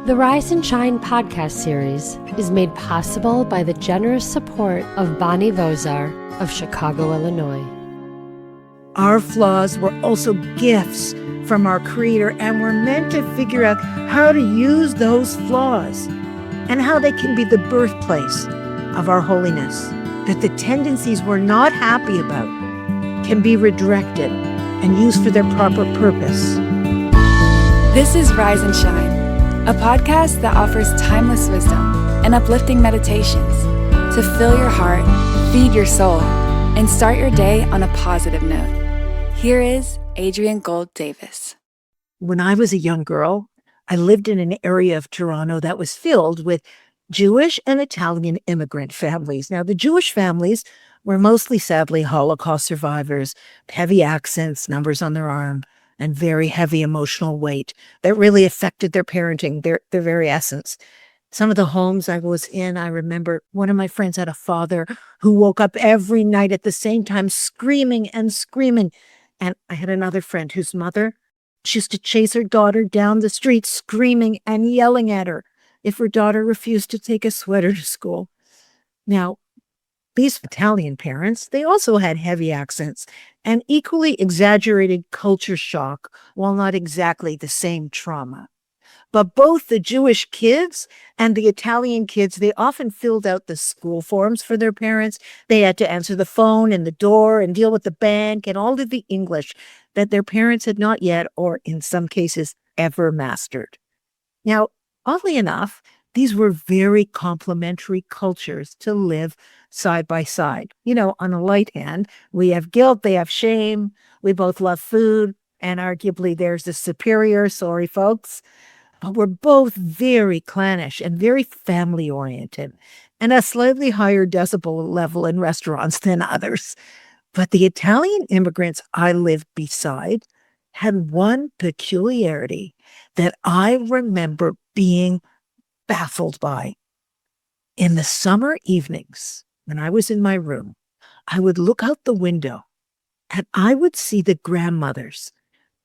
The Rise and Shine podcast series is made possible by the generous support of Bonnie Vozar of Chicago, Illinois. Our flaws were also gifts from our Creator, and we're meant to figure out how to use those flaws and how they can be the birthplace of our holiness, that the tendencies we're not happy about can be redirected and used for their proper purpose. This is Rise and Shine, a podcast that offers timeless wisdom and uplifting meditations to fill your heart, feed your soul, and start your day on a positive note. Here is Adrienne Gold Davis. When I was a young girl, I lived in an area of Toronto that was filled with Jewish and Italian immigrant families. Now, the Jewish families were mostly, sadly, Holocaust survivors, heavy accents, numbers on their arm, and very heavy emotional weight that really affected their parenting, their very essence. Some of the homes I was in, I remember one of my friends had a father who woke up every night at the same time screaming and screaming. And I had another friend whose mother, she used to chase her daughter down the street screaming and yelling at her if her daughter refused to take a sweater to school. Now, these Italian parents, they also had heavy accents and equally exaggerated culture shock, while not exactly the same trauma. But both the Jewish kids and the Italian kids, they often filled out the school forms for their parents. They had to answer the phone and the door and deal with the bank and all of the English that their parents had not yet, or in some cases, ever mastered. Now, oddly enough, these were very complementary cultures to live side by side. You know, on the light hand, we have guilt, they have shame, we both love food, and arguably there's the superior, sorry folks. But we're both very clannish and very family-oriented, and a slightly higher decibel level in restaurants than others. But the Italian immigrants I lived beside had one peculiarity that I remember being baffled by. In the summer evenings, when I was in my room, I would look out the window and I would see the grandmothers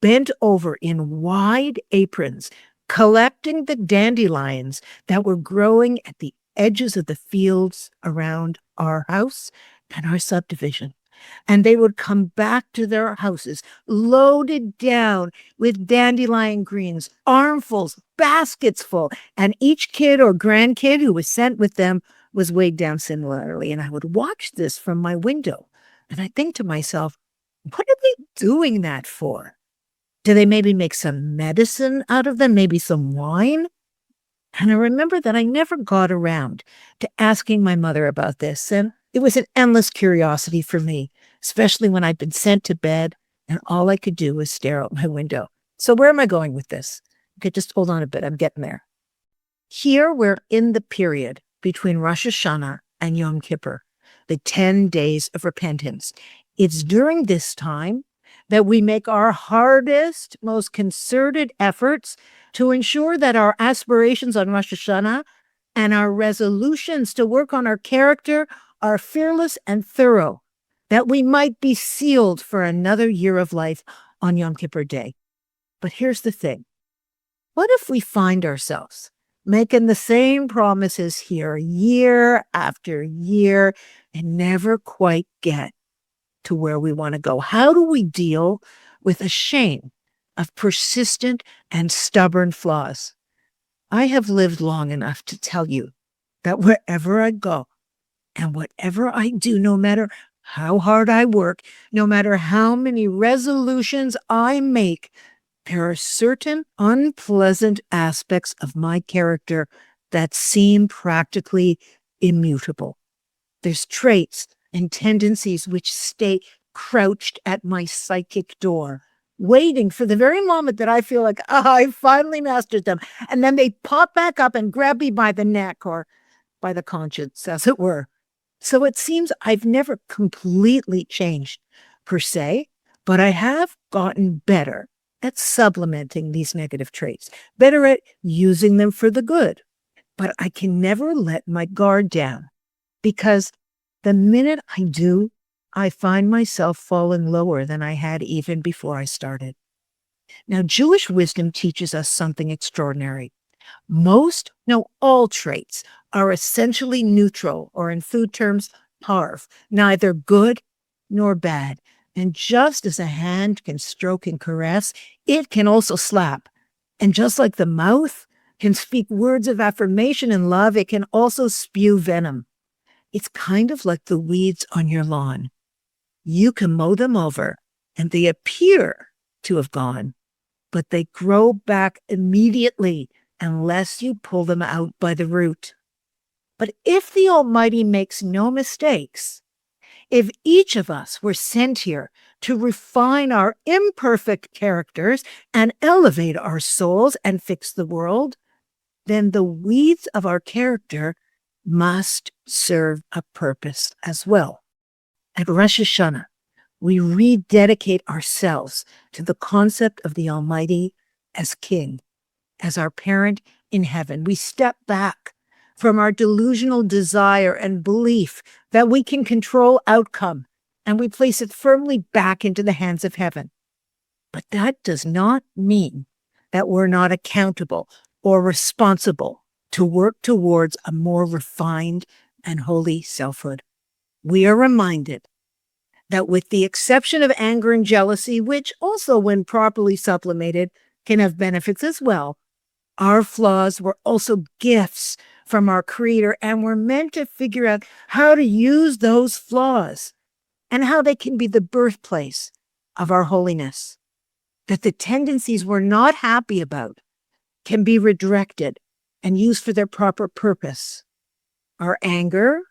bent over in wide aprons, collecting the dandelions that were growing at the edges of the fields around our house and our subdivision. And they would come back to their houses loaded down with dandelion greens, armfuls, baskets full. And each kid or grandkid who was sent with them was weighed down similarly. And I would watch this from my window. And I think to myself, what are they doing that for? Do they maybe make some medicine out of them? Maybe some wine? And I remember that I never got around to asking my mother about this. And it was an endless curiosity for me, especially when I'd been sent to bed and all I could do was stare out my window. So where am I going with this? Okay, just hold on a bit. I'm getting there. Here we're in the period between Rosh Hashanah and Yom Kippur, the 10 days of repentance. It's during this time that we make our hardest, most concerted efforts to ensure that our aspirations on Rosh Hashanah and our resolutions to work on our character are fearless and thorough, that we might be sealed for another year of life on Yom Kippur Day. But here's the thing. What if we find ourselves making the same promises here year after year and never quite get to where we want to go? How do we deal with the shame of persistent and stubborn flaws? I have lived long enough to tell you that wherever I go and whatever I do, no matter how hard I work, no matter how many resolutions I make, there are certain unpleasant aspects of my character that seem practically immutable. There's traits and tendencies which stay crouched at my psychic door, waiting for the very moment that I feel like, I finally mastered them. And then they pop back up and grab me by the neck or by the conscience, as it were. So it seems I've never completely changed per se, but I have gotten better at supplementing these negative traits, better at using them for the good. But I can never let my guard down, because the minute I do, I find myself falling lower than I had even before I started. Now, Jewish wisdom teaches us something extraordinary. Most, no, all traits are essentially neutral, or in food terms, parv, neither good nor bad. And just as a hand can stroke and caress, it can also slap. And just like the mouth can speak words of affirmation and love, it can also spew venom. It's kind of like the weeds on your lawn. You can mow them over, and they appear to have gone, but they grow back immediately unless you pull them out by the root. But if the Almighty makes no mistakes, if each of us were sent here to refine our imperfect characters and elevate our souls and fix the world, then the weeds of our character must serve a purpose as well. At Rosh Hashanah, we rededicate ourselves to the concept of the Almighty as King, as our parent in heaven. We step back from our delusional desire and belief that we can control outcome, and we place it firmly back into the hands of heaven. But that does not mean that we're not accountable or responsible to work towards a more refined and holy selfhood. We are reminded that with the exception of anger and jealousy, which also, when properly supplemented, can have benefits as well, our flaws were also gifts from our Creator, and we're meant to figure out how to use those flaws and how they can be the birthplace of our holiness. That the tendencies we're not happy about can be redirected and used for their proper purpose. Our anger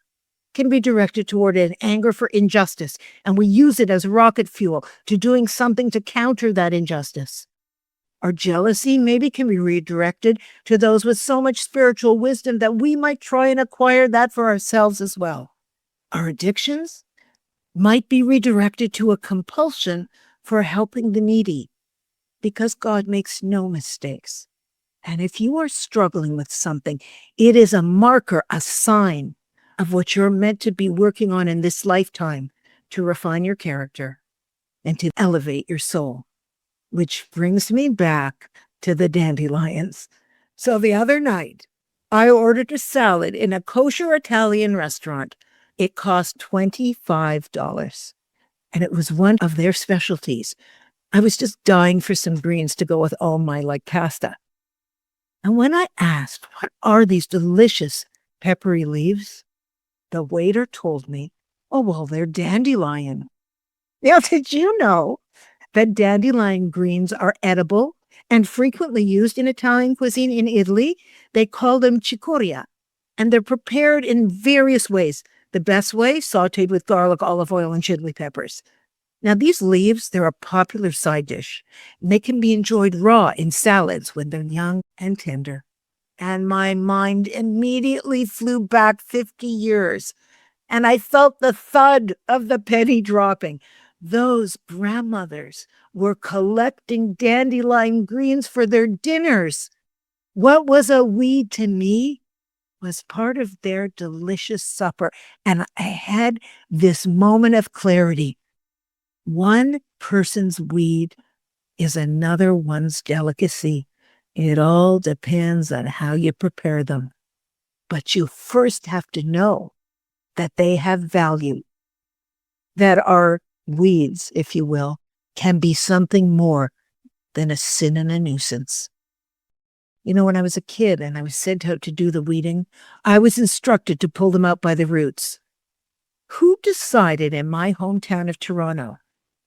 can be directed toward an anger for injustice, and we use it as rocket fuel to doing something to counter that injustice. Our jealousy maybe can be redirected to those with so much spiritual wisdom that we might try and acquire that for ourselves as well. Our addictions might be redirected to a compulsion for helping the needy, because God makes no mistakes. And if you are struggling with something, it is a marker, a sign of what you're meant to be working on in this lifetime to refine your character and to elevate your soul. Which brings me back to the dandelions. So the other night, I ordered a salad in a kosher Italian restaurant. It cost $25, and it was one of their specialties. I was just dying for some greens to go with all my pasta. And when I asked, what are these delicious peppery leaves? The waiter told me, oh, well, they're dandelion. Now, did you know that dandelion greens are edible and frequently used in Italian cuisine in Italy? They call them cicoria, and they're prepared in various ways. The best way, sauteed with garlic, olive oil, and chili peppers. Now, these leaves, they're a popular side dish, and they can be enjoyed raw in salads when they're young and tender. And my mind immediately flew back 50 years, and I felt the thud of the penny dropping. Those grandmothers were collecting dandelion greens for their dinners. What was a weed to me was part of their delicious supper, and I had this moment of clarity. One person's weed is another one's delicacy. It all depends on how you prepare them. But you first have to know that they have value, that our weeds, if you will, can be something more than a sin and a nuisance. You know, when I was a kid and I was sent out to do the weeding, I was instructed to pull them out by the roots. Who decided in my hometown of Toronto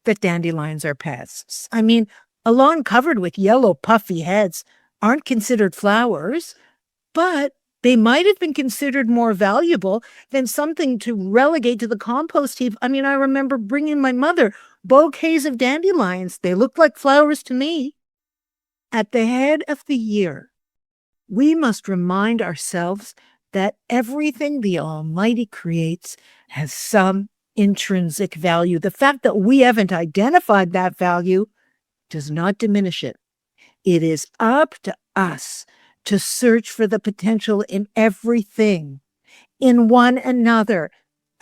that dandelions are pests? I mean, a lawn covered with yellow puffy heads aren't considered flowers, but they might have been considered more valuable than something to relegate to the compost heap. I mean, I remember bringing my mother bouquets of dandelions. They looked like flowers to me. At the head of the year, we must remind ourselves that everything the Almighty creates has some intrinsic value. The fact that we haven't identified that value does not diminish it. It is up to us to search for the potential in everything, in one another,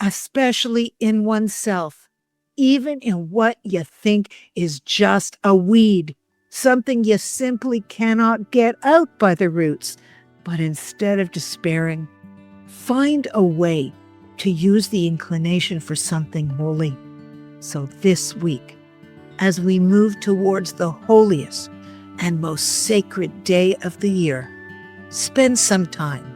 especially in oneself, even in what you think is just a weed. something you simply cannot get out by the roots. But instead of despairing, find a way to use the inclination for something holy. So this week, as we move towards the holiest and most sacred day of the year, spend some time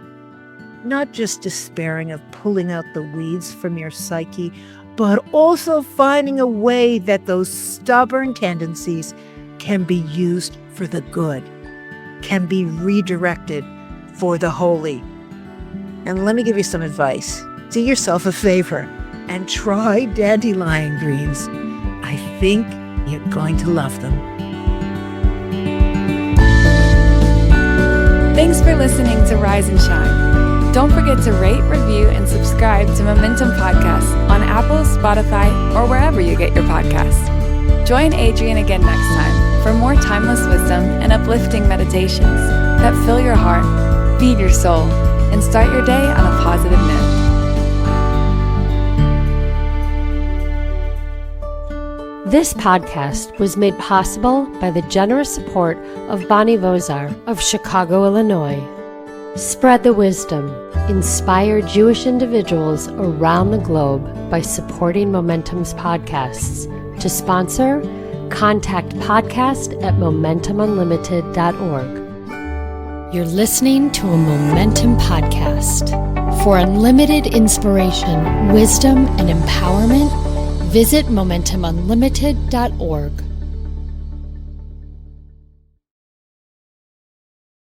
not just despairing of pulling out the weeds from your psyche, but also finding a way that those stubborn tendencies can be used for the good, can be redirected for the holy. And let me give you some advice. Do yourself a favor and try dandelion greens. I think you're going to love them. Thanks for listening to Rise and Shine. Don't forget to rate, review, and subscribe to Momentum Podcasts on Apple, Spotify, or wherever you get your podcasts. Join Adrienne again next time for more timeless wisdom and uplifting meditations that fill your heart, feed your soul, and start your day on a positive note. This podcast was made possible by the generous support of Bonnie Vozar of Chicago, Illinois. Spread the wisdom. Inspire Jewish individuals around the globe by supporting Momentum's podcasts. To sponsor, contact podcast@momentumunlimited.org. You're listening to a Momentum podcast. For unlimited inspiration, wisdom, and empowerment, visit momentumunlimited.org.